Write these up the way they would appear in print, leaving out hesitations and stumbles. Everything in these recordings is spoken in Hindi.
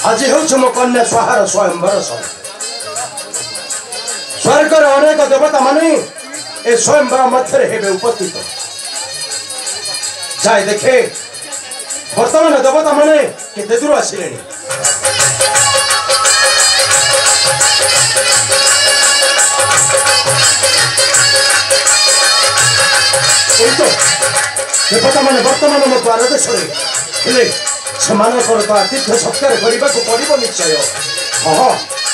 आज हूँ मो कन्या स्वाहार स्वयंवर समय स्वर्गर अनेक देवता माने ए स्वयंवर मध्य हेबे उपस्थित जाए देखे वर्तमान देवता माने केते दूर आसिले देवता माने वर्तमान मो द्वार देश आतिथ्य सत्कार करने को पड़ो निश्चय हाँ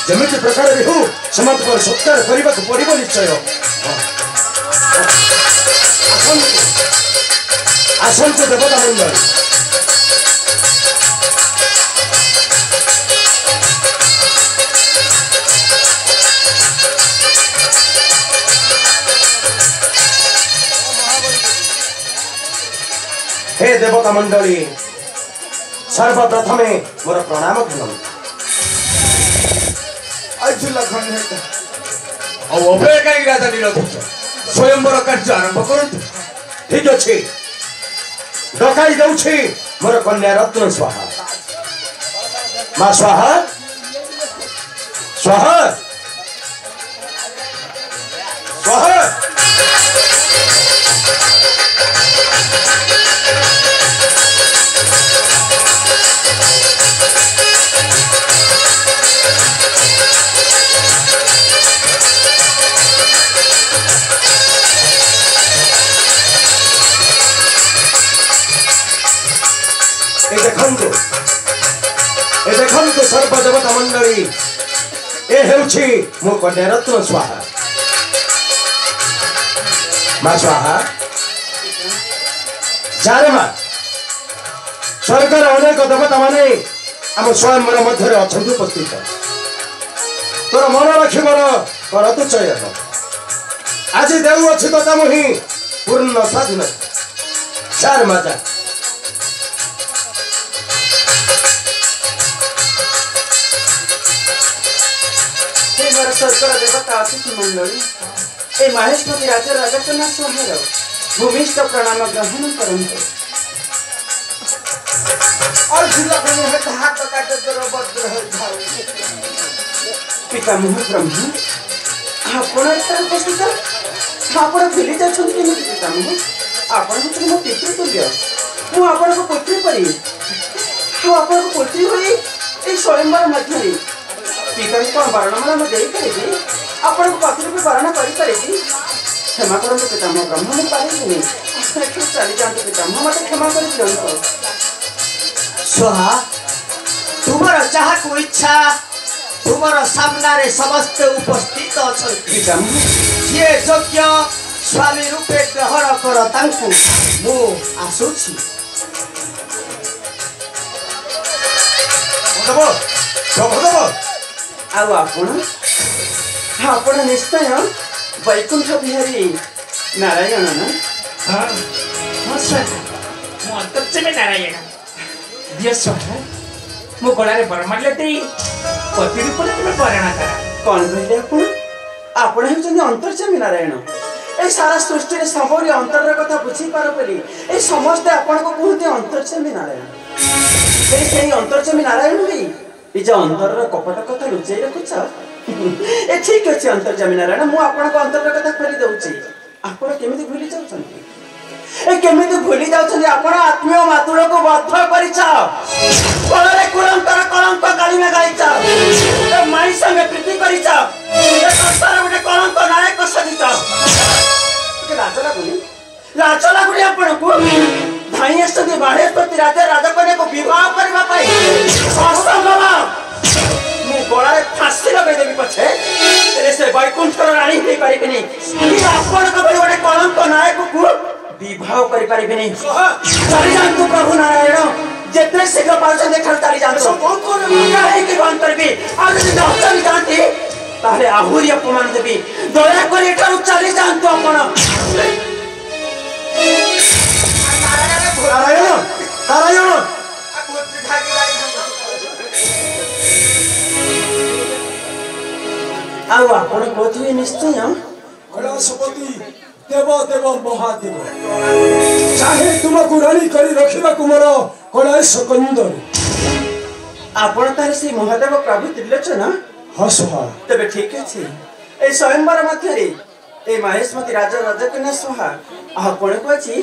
जमी प्रकार भी हूँ से सत्कार करने को पड़ो निश्चय आसंतु देवता मंडल हे देवता मंडली सर्वप्रथमे मोर प्रणाम करम राजा निरधुष स्वयंवर कार्य आरंभ करतु ठीक अच्छे डकाई दौछि मोर कन्या रत्न स्वाहा मां स्वाहा स्वाहा स्वाहा देखु सर्वदेवता मंडली ए हेउछि मो कन्या रत्न स्वाहा मां स्वाहा जारे मां स्वर्गर अनेक देवता माने आम स्वयंवर मध्य अछंतु उपस्थित तोर मन रखिबर कर तु चयन आज देउ अछि तो तम ही पूर्ण स्वाधीन चार माता स्वर्गर देवता अतिथि मंडली ए महेशपति राजा राजकन्या स्वाहार भूमिष्ठ प्रणाम ग्रहण करंतु और जिला में हाथ काटे तोर बद्र पितामह ब्रह्म आपण एतर उपस्थित आपण भूली जाछन कि पितामह आपण तो मो पितृ तुल्य मु आपण को पुत्री परी आपण को पुत्री होई ए स्वयंवर मध्य पिता कौन बारणमाला में देई करेगी आपण को पत्र भी बारण करी करेगी क्षमा करंतु पितामह ब्रह्म में पारेगी नहीं चली जाते पितामह मत क्षमा कर दियंतु स्वाहा तुमर चाह को इच्छा तुमर सामना रे समस्त उपस्थित अछन पितामह ये योग्य स्वामी रूपे ग्रहण कर तांकु मु आसुछि आउ आपण निश्चय वैकुंठ बिहारी नारायण ना हाँ मु अंतर्चमे नारायण दिय स्वाहा मु गलारे बरमाले दे पति रूप में पराणा करा कौन कहले आपण हेउचंदी अंतर्चमे नारायण ए सारा सृष्टि रे सबरी अंतर कथा बुझी पार पली ए समस्त आपण को कहते अंतर्चमे नारायण ए सेही अंतर्चमे नारायण भी ए जो अंतर कपट कथा लुचाई रखुछ ए ठीक अछि अंतर्चमे नारायण मु आपण को अंतर कथा खोली दउछि आपण केमिति भूली जाउछंती ए केमिति भूली जाउछंती आपण आत्मीय मातुल को बद्ध करिछ फलरे कुलंकर कलंक गाली में गाइछ ए माई संगे प्रीति करिछ ए संसार में कलंक नायक सजिछ के लाज लागुनी आपण को धाई असते बाणेश्वती राजा राजकन्या को विवाह करबा पाई असंभव मु गोळारे फांसी लगे देबी पछे तेरे से वैकुंठर रानी होई परिबिनी कि आपण को बड़े कलंक नायक को विवाह करि परिबिनी चली जांतु प्रभु नारायण जेते शीघ्र पाउछ देखल चली जांतु बहुत कोन काहे कि बंद करबी आज यदि न चली जांती ताले आहुरी अपमान देबी दया करि एठारु चली जांतु आपण नारायण नारायण आउ आपण कोथि निश्चय कैलाशपति देव देव महादेव चाहे तुमको रानी करी रखा मोर कैलाश कंदर ଆପଣ ତାହେଲେ ସେଇ ମହାଦେବ ପ୍ରଭୁ ତ୍ରିଲୋଚନ? ହଁ ସୁହା। ତେବେ ଠିକ ଅଛି, এই ସ୍ୱୟଂବର ମଧ୍ୟରେ এই ମହେଶମତୀ ରାଜା ରାଜକନ୍ୟା ସୁହା ଆପଣଙ୍କୁ ଅଛି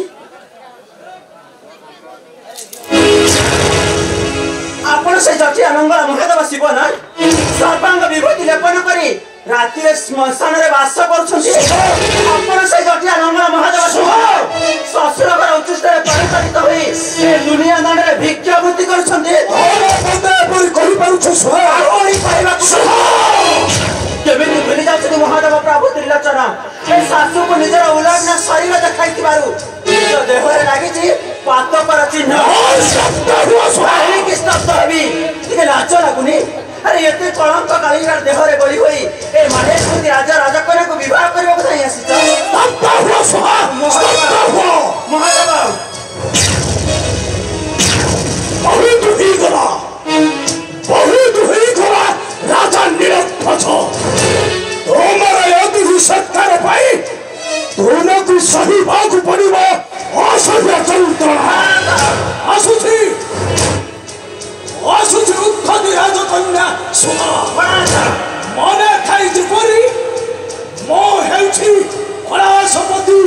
ଆପଣ ସେ ଜଟିଆ ମଙ୍ଗଳ ମହାଦେବ ଶିବ ନା ସର୍ବାଙ୍ଗ ବିଭୂତି ଲେପନ କରି ରାତିରେ ଶ୍ମଶାନରେ ବାସ କରୁଛନ୍ତି। ଆପଣ ସେ ଜଟିଆ ମଙ୍ଗଳ ମହାଦେବ ଶିବ ଶ୍ୱଶୁର ଘର ଉଚ୍ଚିଷ୍ଟରେ ପରିଚାଳିତ ହୋଇ ଏ ଦୁନିଆ ଦାଣ୍ଡରେ ଭିକ୍ଷାବୃତ୍ତି କରୁଛନ୍ତି। କେମିତି ଭୁଲି ଯାଉଛନ୍ତି ମହାଦେବ ପ୍ରଭୁ ତ୍ରିଲୋଚନ? ଏ ଶାଶୁକୁ ନିଜର ଉଲଗ୍ନ ଶରୀର ଦେଖାଇଥିବାରୁ ନିଜ ଦେହରେ ଲାଗିଛି ପାତକର ଚିହ୍ନ। କାହିଁକି ସ୍ତବ୍ଧ ହେବି? ଟିକେ ଲାଜ ଲାଗୁନି? ଆରେ ଏତେ କଳଙ୍କ କାଳିକାର ଦେହରେ ଗଳି ହୋଇ ଏ ମହେଶମତୀ ରାଜା ରାଜକନ୍ୟାକୁ ବିବାହ କରିବାକୁ ଚାହିଁ ଆସିଛ? ମହାଦେବ राजा निरध्वज तुमर यदि सत्कार पाई तुमको सहिबाकु पड़िब असह्य यंत्रणा। आसुछि उत्थति राजकन्या सुहा मने थाई जेपरि मो हेउछि कैलाशपति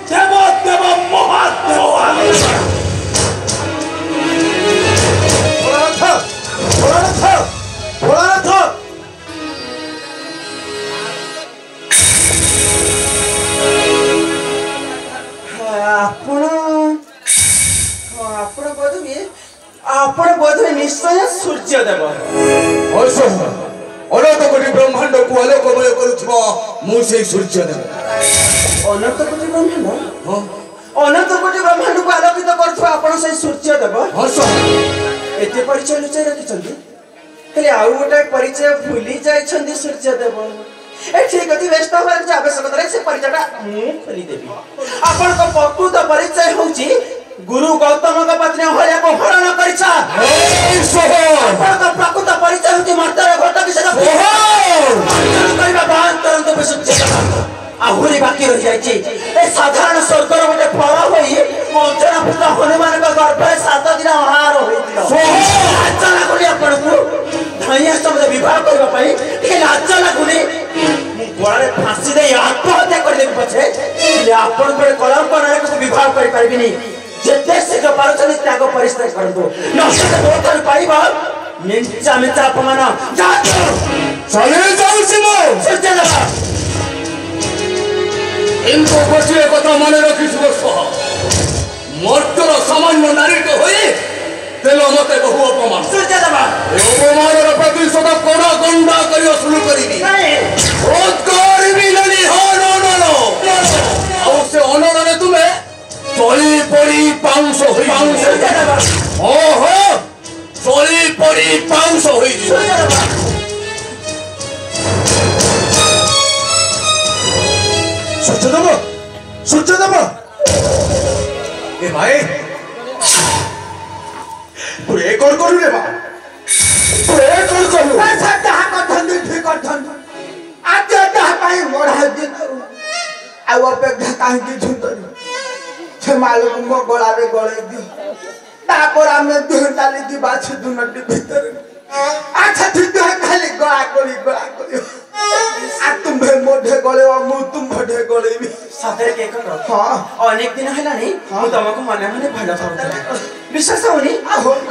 देव देव महादेव। ଆପଣ ବୋଧହୁଏ ନିଶ୍ଚୟ ସୂର୍ଯ୍ୟଦେବ। ଅନନ୍ତ କୋଟି ବ୍ରହ୍ମାଣ୍ଡକୁ ଆଲୋକମୟ କରୁଥିବା ମୁଁ ସେଇ ସୂର୍ଯ୍ୟଦେବ। ଅନନ୍ତ କୋଟି ବ୍ରହ୍ମାଣ୍ଡ? ଅନନ୍ତ କୋଟି ବ୍ରହ୍ମାଣ୍ଡକୁ ଆଲୋକିତ କରୁଥିବା ଆପଣ ସେଇ ସୂର୍ଯ୍ୟଦେବ? ଏତେ ପରିଚୟ ଲୁଚାଇ ରଖିଛନ୍ତି, ହେଲେ ଆଉ ଗୋଟେ ପରିଚୟ ଭୁଲି ଯାଇଛନ୍ତି ସୂର୍ଯ୍ୟଦେବ। ଠିକ ଅଛି, ବ୍ୟସ୍ତ ହେବାର କିଛି ଆବଶ୍ୟକତା ନାହିଁ, ସେ ପରିଚୟଟା ମୁଁ ଖୋଲିଦେବି। ଆପଣଙ୍କ ପ୍ରକୃତ ପରିଚୟ ହଉଛି गुरु गौतम पत्नी हरिया को हरण करिछ। आपन प्रकृत परिचय होती मर्दर घट विषय आहुरी बाकी रही जाइछि। ए साधारण स्वर्गर गोटे फल होई मंचना पुत्र हनुमान को गर्भ 7 दिन आहार होइतिलो। लाज लागुनी आपनकु धैया शब्द विवाह करबा पई के लाज लागुनी? गोड़े फांसी दे आत्महत्या कर देबी पछे आपन को कलंक नायक को विवाह कर पारिबिनी। जेते शीघ्र पारुछनी त्याग परिस्थित करंतु नष्ट होतन पाइबा मिंचा मिंचा अपमान जा चले जाऊ सिमो सत्यदेव। इनको गोटिए कथा मन रखिछु सह मर्दर सामान्य नारी तो होई तेलो मते बहु अपमान। सत्यदेव अपमानर प्रतिशोध कोन गंडा करियो शुरू करिबी। बहुत करबी ननी हो नो नो नो आ से अनरने तुमे चली पड़ी पाउंस होई ओहो चली पड़ी पाउंस होई सत्यदेव सत्यदेव ए भाई तू एक और करू रे बा तू एक और करू ऐसा कहा कथन ठीक कथन आज जहा पाई मोड़ा दिन आ अपेक्षा काहे की झुंतरी से मालूम मो गोला रे गळे दी तापर आमे दुह डाली दी बाछी दुनटी भीतर अच्छा ठीक है खाली गोला गोली आ तुम्हे मोढे गळे और मु तुम भडे गळे भी साथरे के कर। हां अनेक दिन हैला नहीं मु तुमको मने मने भलो पाउतले विश्वास होनी।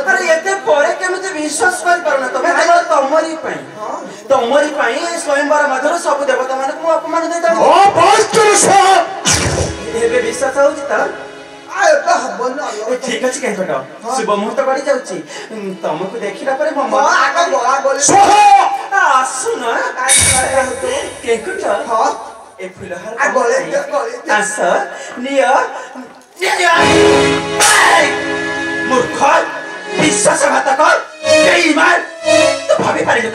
अरे एते परे केमते विश्वास कर परना तमे तमरी पई स्वयंवर मधुर सब देवता माने को अपमान देता। ओ पास्टर साहब एबे विश्वास होउची त आय तो हबन ठीक अछि के कट शुभ मुहूर्त पड़ी जाउची तुमको देखिला परे मम आगा गोला गोली सोहो सुन के कट हां ए फुलहार आ गोले आस निया मूर्ख विश्वासघातक बेईमान तो भाभी पारिलो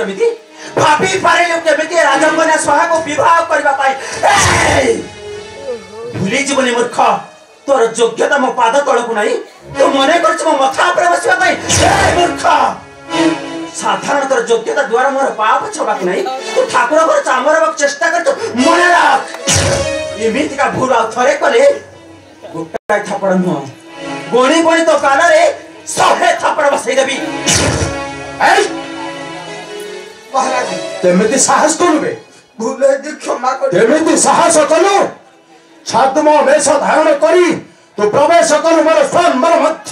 केमिति राजकन्या स्वाहा को विवाह करबा पाई भूली जीवनी मूर्ख तोर योग्यता मो पाद तळकु नाही तू मने करछ मो मथा ऊपर बसिबा पाई मूर्ख साधारण तोर योग्यता द्वारा मोर पाप छबाक नाही तू ठाकुर घर चामरबक चेष्टा करछ मने राख एमिति का भूल थरे कले गुट्टा थपड़ न गोणी गोणी तो कान रे 100 थपड़ बसई देबी महाराज तेमिति साहस करुबे भूल है क्षमा कर तेमिति साहस कलु छात्म वेश धारण करी तू प्रवेश कलु मोर स्वयं मोर मध्य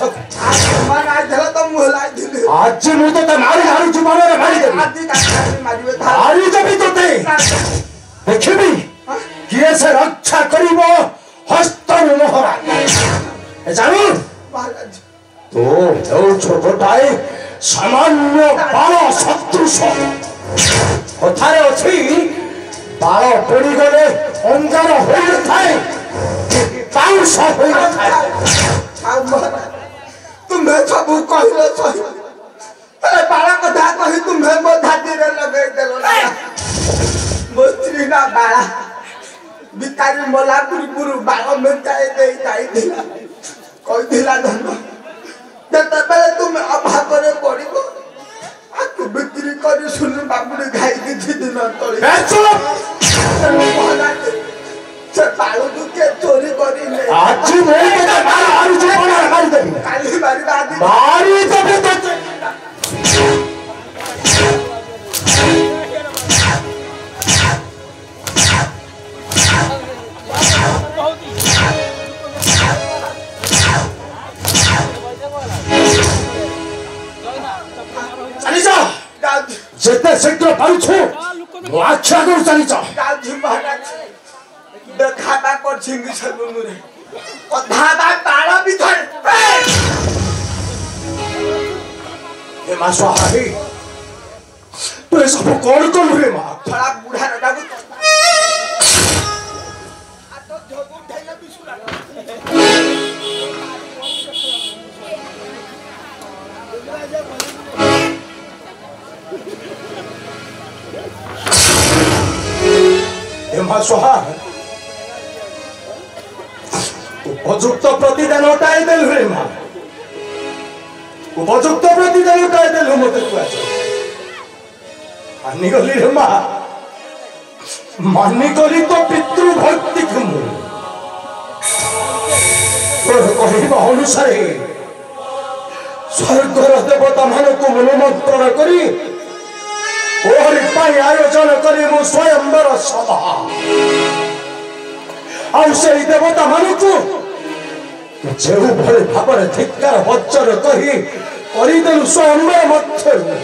महाराज धरा तो मुहला दिले आज मु तो ते मारी मारी जीवन रे मारी देबी आदि का मारिबे था मारी देबी तो ते देखिबी किए से रक्षा करिवो हस्त मोहरा ए जानू महाराज तो जो छोटटाए सामान्य बाल सदृश कथारे अच्छी बाल पड़ी गले अंगार हो थाए पाउस हो थाए तुम्हें सब कहलो सही अरे बाला कथा कही तुम्हें मो धाती रे लगे देलो ना मोस्त्री ना बाला बिकारी मोला पुरी बाल में जाए दे जाई दिला कहि दिला धन जतबेले तुम अभाव करे पड़िबो आकु बिक्री करी सुन बाबुरी घाई किछि दिन तळे से बालू के चोरी करी ले आज मैं तो मारी जीवन रे मारी देबी काली मारी दादी मारी देबी तो जेते शीघ्र पारुछु मो आख्या कर चली जा काजी महाराज देखाबा कर छिंगी छलुनु रे कधाबा ताला बिथर ए मा स्वाहाही तू सब कौन कर रे मा थोड़ा बूढ़ा रटा को आतो झगु उठाइला बिसुरा एमा स्वाहा उपयुक्त प्रतिदान उठाई देल रे मा उपयुक्त प्रतिदान उठाई देल मते कुआ मानी गली रे मा मानी गली तो पितृ भक्ति तुम कहवा अनुसारे स्वर्गर देवता मान को मनमंत्रण करी ओहरी पाई आयोजन करी मु स्वयंवर सभा आउ से देवता मानकु जेउ भले भाବରେ धिक्कार वचन कही କରିଦେଲୁ स्वयंवर ମଧ୍ୟରୁ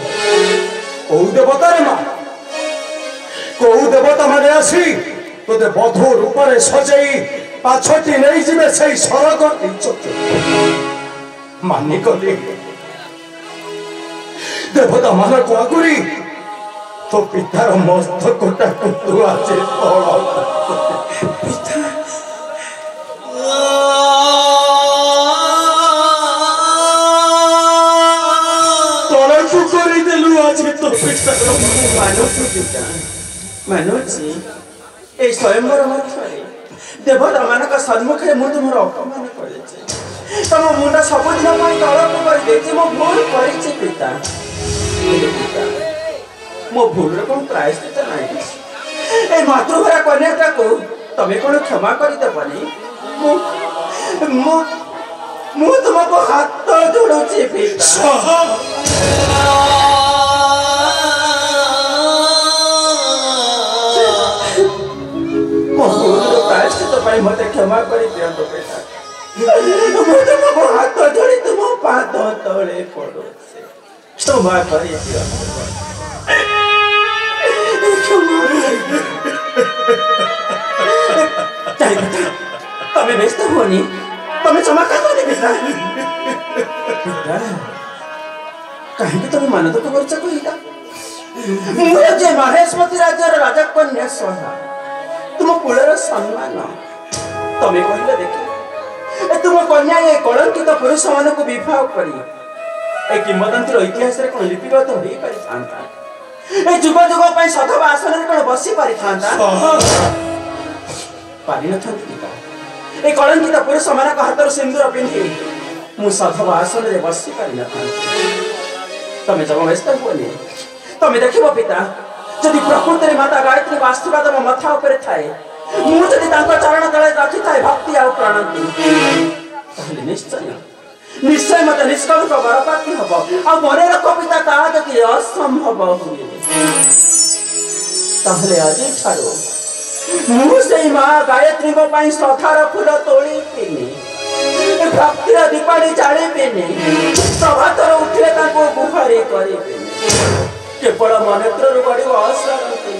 କୋଉ ଦେବତା ରେ ମା କୋଉ ଦେବତା ମାନେ ଆସି ତୋତେ ବଧୁ ରୂପରେ ସଜେଇ ପାଛଟି ନେଇଯିବେ ସେଇ ସରଗ ମାନି କଲି ଦେବତା ମାନଙ୍କୁ ଆଗୁରି तो पितार मस्तकटा तू आज तलकू करदेलु आज तो पितार मानुछु पिता मानुछि ए स्वयंवर मध्यरे देवता मानक सम्मुखे मु तुमर अपमान करेछि तम मुंडा सबदिन ପାଇଁ तलकू कर देछि मो भूल करिछि पिता मो भूल रे कोन प्रायश्चित नाही ए मातृभरा कन्याटा को तमे कोन क्षमा करि देबनी मो मो मु तुमको हाथ जोड़ुछि पिता मो भूल रे प्रायश्चित ପାଇଁ मते क्षमा करि दियंतो पिता मु तुमको हाथ जोड़ी तुम पाद तळे पडुछि क्षमा करि दियंतो तमें व्यस्त होनी तमें क्षमा कर दो पिता पिता कहीं तुम मन दुख कर कहीटा मुझे महेशमती राज्यर राजा कन्या सोहा तुम कुलर सम्मान तमें कहले देखी तुम कन्या ये कलंकित पुरुष मान को विवाह करी ए किंवदंती इतिहास रे कोन लिपिबद्ध होई पारि थांता ए जुग जुग पई सधवा आसन रे कोन बसी पारि थांता पारि न थांती पिता ए कलंकित पुरुष मान को हाथ रो सिंदूर पिंधी मु सधवा आसन रे बसी पारि न थांती तमे जब व्यस्त होनी तमे देखिबो पिता जदि प्रकृति रे माता गायत्री को आशीर्वाद मो माथा ऊपर थाए मु जदि तांको चरण तळे रखि थाए भक्ति आ प्रणति ताहले निश्चय निश्चय मत निष्कलुष बरपाती हब आ मने रख पिता ता जति असंभव हुए ताहले आज ठारो मु से मां गायत्री को पई सथार फूल तोड़ी पिनी भक्तिर दीपाड़ी जाले पिनी प्रभातर उठे ताको गुहारे करे पिनी केवल मनेत्र रुगड़ी असरंती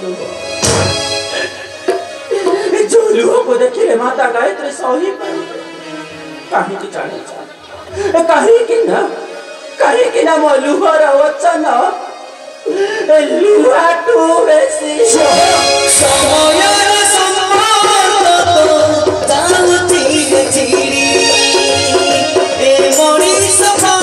जो लुह को देखिले माता गायत्री सही कहीं की जाने कहीं की ना मो लुहर वचन लुहा तू बेसी समय सम्मान तो जाऊती गचिरी ए मोरी सफा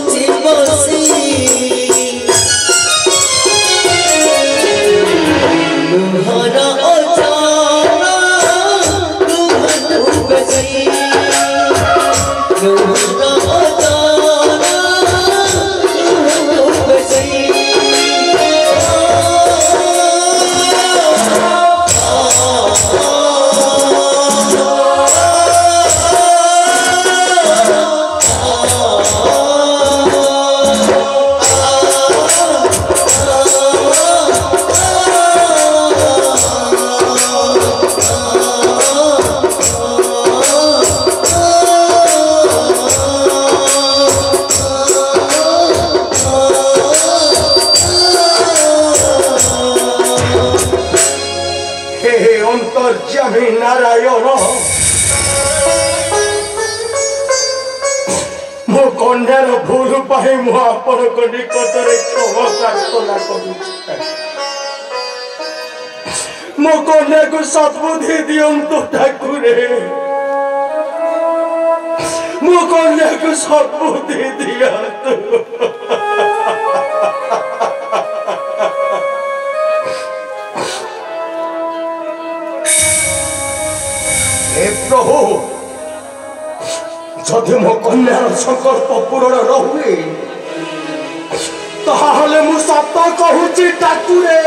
आयुती बसी नारायण मो कन्यार भूल पाई मु आपण निकट क्षमा प्रार्थना करू मो कन्या को सद्बुद्धि दियंतु ठाकुरे मो कन्या को सद्बुद्धि दियंतु प्रभु जदि मो कन्यार संकल्प पूरण न हुए ताहले मु सत कहूची ठाकुरे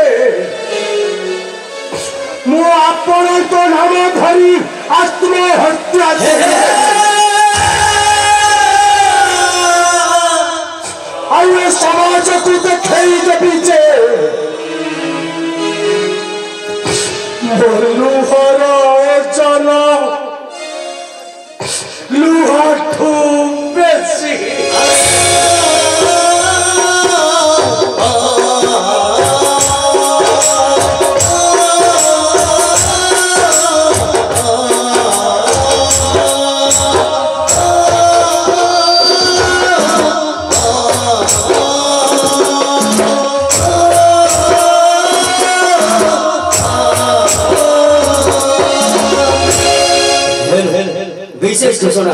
मु आपण तो नाम धरी आत्महत्या आए समाज को देखई देबी जे लुहर वचन लुहाठू बेसी विशेष घोषणा